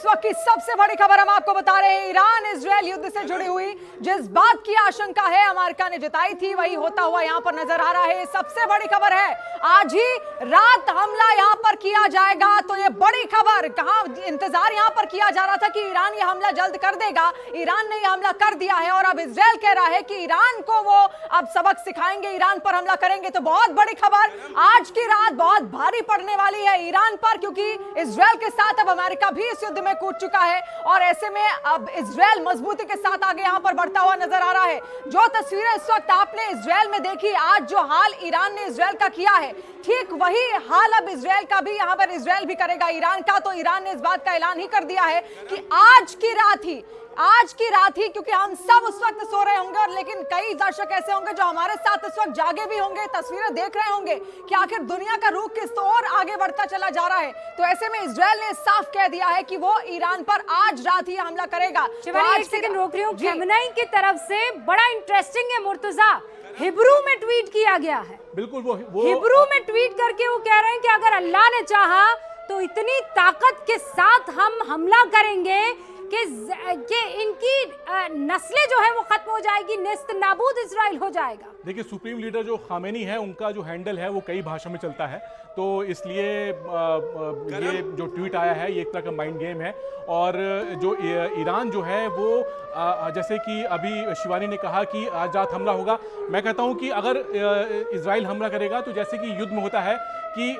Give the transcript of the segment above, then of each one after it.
वक्त की सबसे बड़ी खबर हम आपको बता रहे हैं। ईरान इजरायल युद्ध से जुड़ी हुई जिस बात की आशंका है अमेरिका ने जताई थी वही होता हुआ यहां पर नजर आ रहा है। सबसे बड़ी खबर है आज ही रात हमला यहां पर किया जाएगा। तो ये बड़ी खबर, कहां इंतजार यहां पर किया जा रहा था कि ईरान ये हमला जल्द कर देगा, ईरान ने ये हमला कर दिया है और अब इजरायल कह रहा है कि ईरान को वो अब सबक सिखाएंगे, ईरान पर हमला करेंगे। तो बहुत बड़ी खबर, आज की रात बहुत भारी पड़ने वाली है ईरान पर, क्योंकि इजरायल के साथ अब अमेरिका भी इस युद्ध में कूद चुका है और ऐसे में अब इजरायल मजबूती के साथ आगे यहां पर बढ़ता हुआ नजर आ रहा है। जो तस्वीरें इस वक्त आपने इजरायल में देखी, आज जो हाल ईरान ने इजरायल का किया है, ठीक वही हाल अब इजरायल का भी यहां पर इजरायल भी करेगा ईरान का। तो ईरान ने इस बात का ऐलान ही कर दिया है कि आज की रात ही क्योंकि हम सब उस वक्त सो रहे होंगे और लेकिन कई दर्शक ऐसे होंगे जो हमारे साथ इस वक्त जागे भी होंगे, तस्वीरें देख रहे होंगे कि आखिर दुनिया का रुख किस ओर आगे बढ़ता चला जा रहा है। तो ऐसे में इजरायल ने साफ कह दिया है कि वो ईरान पर आज रात ही हमला करेगा। तो आज एक सेकंड रोक रही हूँ, खेमनेई की तरफ से बड़ा इंटरेस्टिंग है मुर्तजा, हिब्रू में ट्वीट किया गया है। बिल्कुल वो हिब्रू में ट्वीट करके वो कह रहे हैं कि अगर अल्लाह ने चाहा तो इतनी ताकत के साथ हम हमला करेंगे कि इनकी नस्लें जो है वो खत्म हो जाएगी, नेस्त नाबूद इजराइल हो जाएगा। देखिए, सुप्रीम लीडर जो खामेनी है उनका जो हैंडल है वो कई भाषा में चलता है, तो इसलिए ये जो ट्वीट आया है ये एक तरह का माइंड गेम है। और जो ईरान जो है वो जैसे कि अभी शिवानी ने कहा कि आज रात हमला होगा, मैं कहता हूँ कि अगर इजराइल हमला करेगा तो जैसे कि युद्ध में होता है कि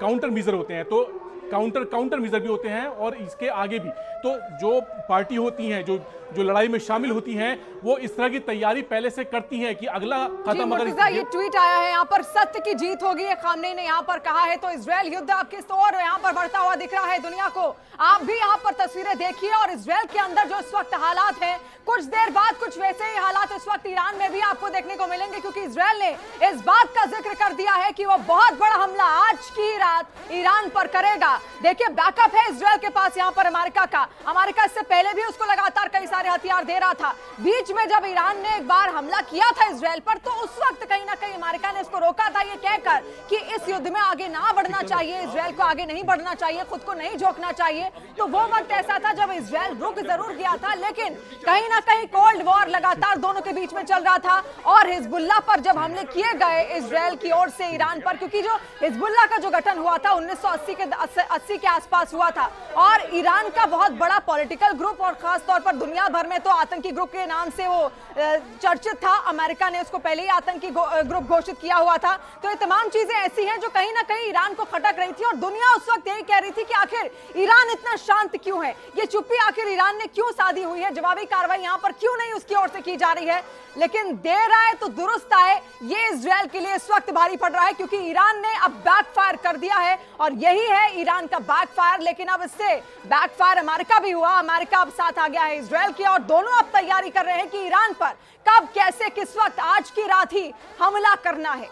काउंटर मीजर होते हैं, तो काउंटर मीजर भी होते हैं और इसके आगे भी। तो जो पार्टी होती हैं जो लड़ाई में शामिल होती हैं वो इस तरह की तैयारी पहले से करती हैं कि अगला कदम अगर ये ट्वीट आया है यहाँ पर सत्य की जीत होगी, ये खामनेई ने यहाँ पर कहा है। तो इजरायल युद्ध अब किस ओर यहाँ पर बढ़ता हुआ दिख रहा है दुनिया को। आप भी यहाँ पर तस्वीरें देखिए और इजरायल के अंदर जो इस वक्त हालात हैं, कुछ देर बाद कुछ वैसे ही हालात इस वक्त ईरान में भी आपको देखने को मिलेंगे, क्योंकि इजरायल ने इस बात का जिक्र कर दिया है कि वो बहुत बड़ा हमला आज की रात ईरान पर करेगा। देखिए, बैकअप है इजरायल के पास यहाँ पर अमेरिका का। अमेरिका इससे पहले भी उसको लगातार कई सारे हथियार दे रहा था। बीच में जब ईरान ने एक बार हमला किया था इजरायल पर, तो उस वक्त कहीं ना कहीं अमेरिका ने इसको रोका था, ये कहकर कि इस युद्ध में आगे ना बढ़ना चाहिए, इजरायल को आगे नहीं बढ़ना चाहिए, खुद को नहीं झोंकना चाहिए। तो वो वक्त ऐसा था जब इजरायल रुक जरूर गया था, लेकिन कहीं ना कहीं कोल्ड वॉर लगातार दोनों के बीच में चल रहा था। और हिजबुल्लाह पर जब हमले किए गए इजरायल की ओर से ईरान पर, क्योंकि जो हिजबुल्लाह का जो गठन हुआ था 1980 के आसपास हुआ था और ईरान का बहुत बड़ा पॉलिटिकल ग्रुप और खास तौर पर दुनिया भर में तो आतंकी ग्रुप के नाम से वो चर्चित था। अमेरिका ने उसको पहले ही आतंकी ग्रुप घोषित किया हुआ था। तो ये तमाम चीजें ऐसी हैं जो कहीं ना कहीं ईरान को खटक रही थी और दुनिया उस वक्त यही कह रही थी कि आखिर ईरान इतना शांत क्यों है, ये चुप्पी आखिर ईरान ने क्यों साधी हुई है, जवाबी कार्रवाई यहां पर क्यों नहीं उसकी ओर से की जा रही है। लेकिन देर आए तो दुरुस्त आए, ये इजरायल के लिए इस वक्त भारी पड़ रहा है, क्योंकि ईरान ने अब बैकफायर कर दिया है और यही है ईरान का बैकफायर। लेकिन अब इससे बैकफायर अमेरिका भी हुआ, अमेरिका अब साथ आ गया है इजरायल के और दोनों अब तैयारी कर रहे हैं कि ईरान पर कब, कैसे, किस वक्त आज की रात ही हमला करना है।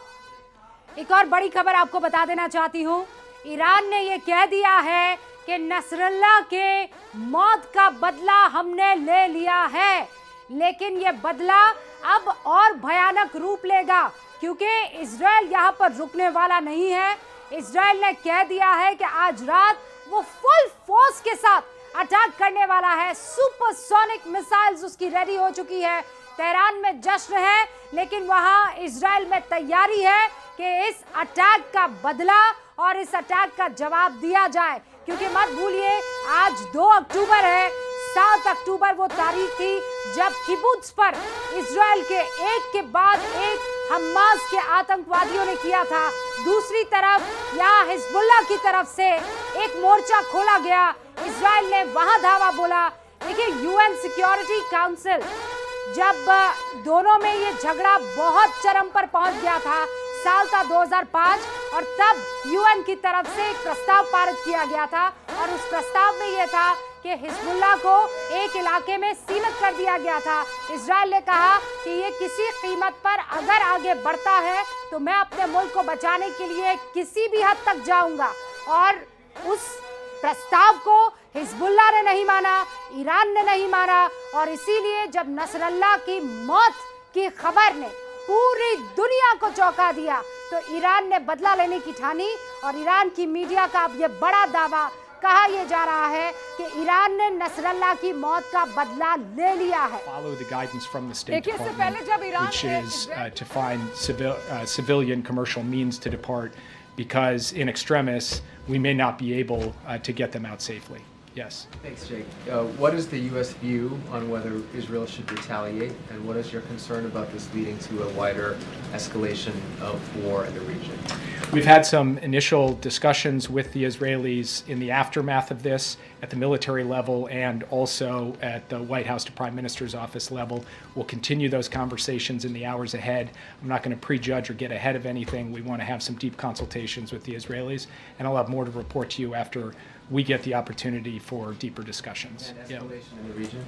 एक और बड़ी खबर आपको बता देना चाहती हूँ, ईरान ने यह कह दिया है कि नसरल्लाह के मौत का बदला हमने ले लिया है, लेकिन यह बदला अब और भयानक रूप लेगा, क्योंकि इजरायल यहाँ पर रुकने वाला नहीं है। इजरायल ने कह दिया है कि आज रात वो फुल फोर्स के साथ अटैक करने वाला है। सुपरसोनिक मिसाइल्स उसकी रेडी हो चुकी है। तेहरान में जश्न है, लेकिन वहाँ इजरायल में तैयारी है कि इस अटैक का बदला और इस अटैक का जवाब दिया जाए, क्योंकि मत भूलिए आज 2 अक्टूबर है, 7 अक्टूबर वो तारीख थी जब किबुत्ज पर इजरायल के एक के बाद एक हमास के आतंकवादियों ने किया था। दूसरी तरफ यहाँ हिजबुल्लाह की तरफ से एक मोर्चा खोला गया, इजरायल ने वहां धावा बोला। देखिए, यूएन सिक्योरिटी काउंसिल जब दोनों में ये झगड़ा बहुत चरम पर पहुंच गया था, साल था 2005, और तब यूएन की तरफ से एक प्रस्ताव पारित किया गया था और उस प्रस्ताव में यह था कि हिजबुल्लाह को एक इलाके में सीमित कर दिया गया था। इजरायल ने कहा कि ये किसी कीमत पर अगर आगे बढ़ता है तो मैं अपने मुल्क को बचाने के लिए किसी भी हद तक जाऊंगा, और उस प्रस्ताव को हिजबुल्लाह ने नहीं माना, ईरान ने नहीं माना, और इसीलिए जब नसरल्लाह की मौत की खबर ने पूरी दुनिया को चौंका दिया तो ईरान ने बदला लेने की ठानी। और ईरान की मीडिया का अब ये बड़ा दावा, कहा यह जा रहा है कि ईरान ने नसरल्ला की मौत का बदला ले लिया है। Follow the guidance from the State देखिए, इससे पहले जब Department, ईरान which ने is to find civilian commercial means to depart, because in extremis we may not be able to get them out safely. Yes. Thanks, Jake. What is the U.S. view on whether Israel should retaliate, and what is your concern about this leading to a wider escalation of war in the region? We've had some initial discussions with the Israelis in the aftermath of this at the military level and also at the White House to Prime Minister's office level. We'll continue those conversations in the hours ahead. I'm not going to prejudge or get ahead of anything. We want to have some deep consultations with the Israelis, and I'll have more to report to you after we get the opportunity for deeper discussions. And escalation in the region?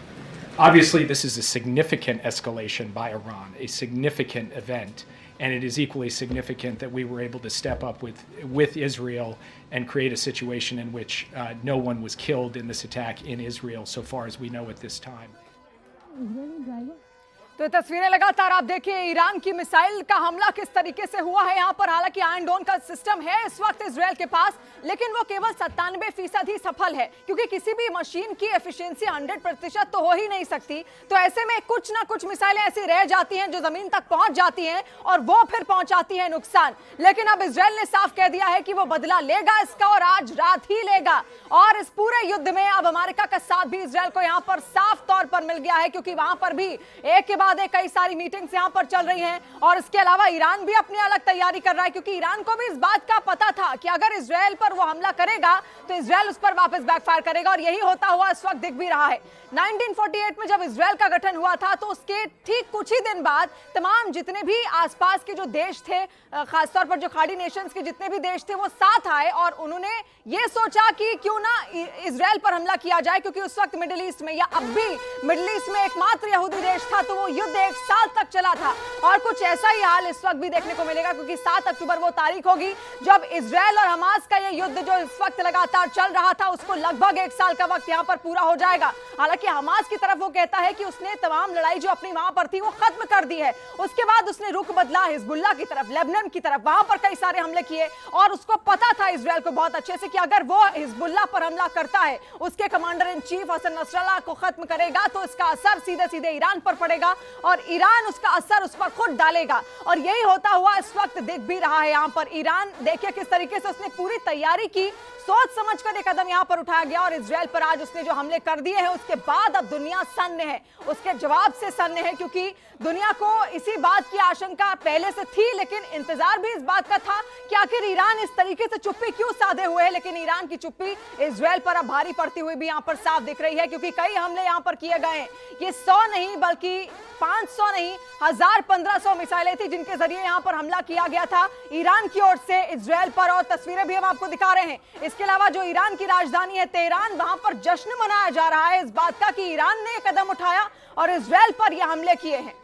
Obviously, this is a significant escalation by Iran, a significant event, and it is equally significant that we were able to step up with Israel and create a situation in which no one was killed in this attack in Israel, so far as we know at this time. तो ये तस्वीरें लगातार आप देखिए, Iran की missile का हमला किस तरीके से हुआ है यहाँ पर। हालांकि आयरन डोम का सिस्टम है इस वक्त इजराइल के पास, लेकिन वो केवल 97% ही सफल है, क्योंकि किसी भी मशीन की एफिशिएंसी 100% तो हो ही नहीं सकती। तो ऐसे में कुछ ना कुछ मिसाइलें ऐसी रह जाती हैं जो जमीन तक पहुंच जाती हैं और वो फिर पहुंचाती हैं नुकसान। लेकिन अब इजराइल ने साफ कह दिया है कि वो बदला लेगा इसका, और आज रात ही लेगा। और इस पूरे युद्ध में अब अमेरिका का साथ भी इजराइल को यहाँ पर साफ तौर पर मिल गया है, क्योंकि वहां पर भी एक के बाद कई सारी मीटिंग्स यहां पर चल रही हैं। और इसके अलावा ईरान भी अपनी अलग तैयारी कर रहा है, क्योंकि ईरान को भी इस बात का पता था कि अगर इजराइल पर वो हमला करेगा तो इजराइल उस पर वापस बैकफायर करेगा, और यही होता हुआ इस वक्त दिख भी रहा है। 1948 में जब इजराइल का गठन हुआ था तो उसके ठीक कुछ ही दिन बाद तमाम जितने भी आसपास के जो देश थे, खासतौर पर जो खाड़ी नेशंस के जितने भी देश थे, वो साथ आए और उन्होंने ये सोचा कि क्यों ना इजराइल पर हमला किया जाए, क्योंकि उस वक्त मिडिल ईस्ट में, या अब भी मिडिल ईस्ट में एकमात्र यहूदी देश था, तो वो युद्ध 1 साल तक चला था। और कुछ ऐसा ही हाल इस वक्त भी देखने को मिलेगा, क्योंकि 7 अक्टूबर वो तारीख होगी जब इजराइल और हमास का ये युद्ध जो इस वक्त लगातार चल रहा था, उसको लगभग 1 साल का वक्त यहाँ पर पूरा हो जाएगा। हालांकि हमास की तरफ वो कहता है कि उसने तमाम लड़ाई जो अपनी वहां पर थी वो खत्म कर दी है। उसके बाद उसने रुख बदला हिजबुल्लाह की तरफ, लेबनान की तरफ, वहां पर कई सारे हमले किए, और उसको पता था इजराइल को बहुत अच्छे से कि अगर वो हिजबुल्लाह पर हमला करता है, उसके commander in chief Hassan Nasrallah को खत्म करेगा, तो इसका असर सीधे सीधे ईरान पर पड़ेगा और ईरान उसका असर उस पर खुद डालेगा। और यही होता हुआ इस वक्त दिख भी रहा है यहाँ पर। ईरान देखिए किस तरीके से उसने पूरी तैयारी की, सोच समझकर एक कदम यहाँ पर उठाया गया, और इजराइल पर आज उसने जो हमले कर दिए हैं उसके बाद अब दुनिया सन्न है, उसके जवाब से सन्न है, क्योंकि दुनिया को इसी बात की आशंका पहले से थी, लेकिन इंतजार भी इस बात का था कि आखिर ईरान इस तरीके से चुप्पी क्यों साधे हुए है। लेकिन ईरान की चुप्पी इजराइल पर अब भारी पड़ती हुई भी यहाँ पर साफ दिख रही है, क्योंकि कई हमले यहाँ पर किए गए हैं। ये 100 नहीं बल्कि 500 नहीं, 1000-1500 मिसाइलें थी जिनके जरिए यहाँ पर हमला किया गया था ईरान की ओर से इजराइल पर, और तस्वीरें भी हम आपको दिखा रहे हैं। इसके अलावा जो ईरान की राजधानी है तेहरान, वहां पर जश्न मनाया जा रहा है इस बात का कि ईरान ने कदम उठाया और इजराइल पर यह हमले किए हैं।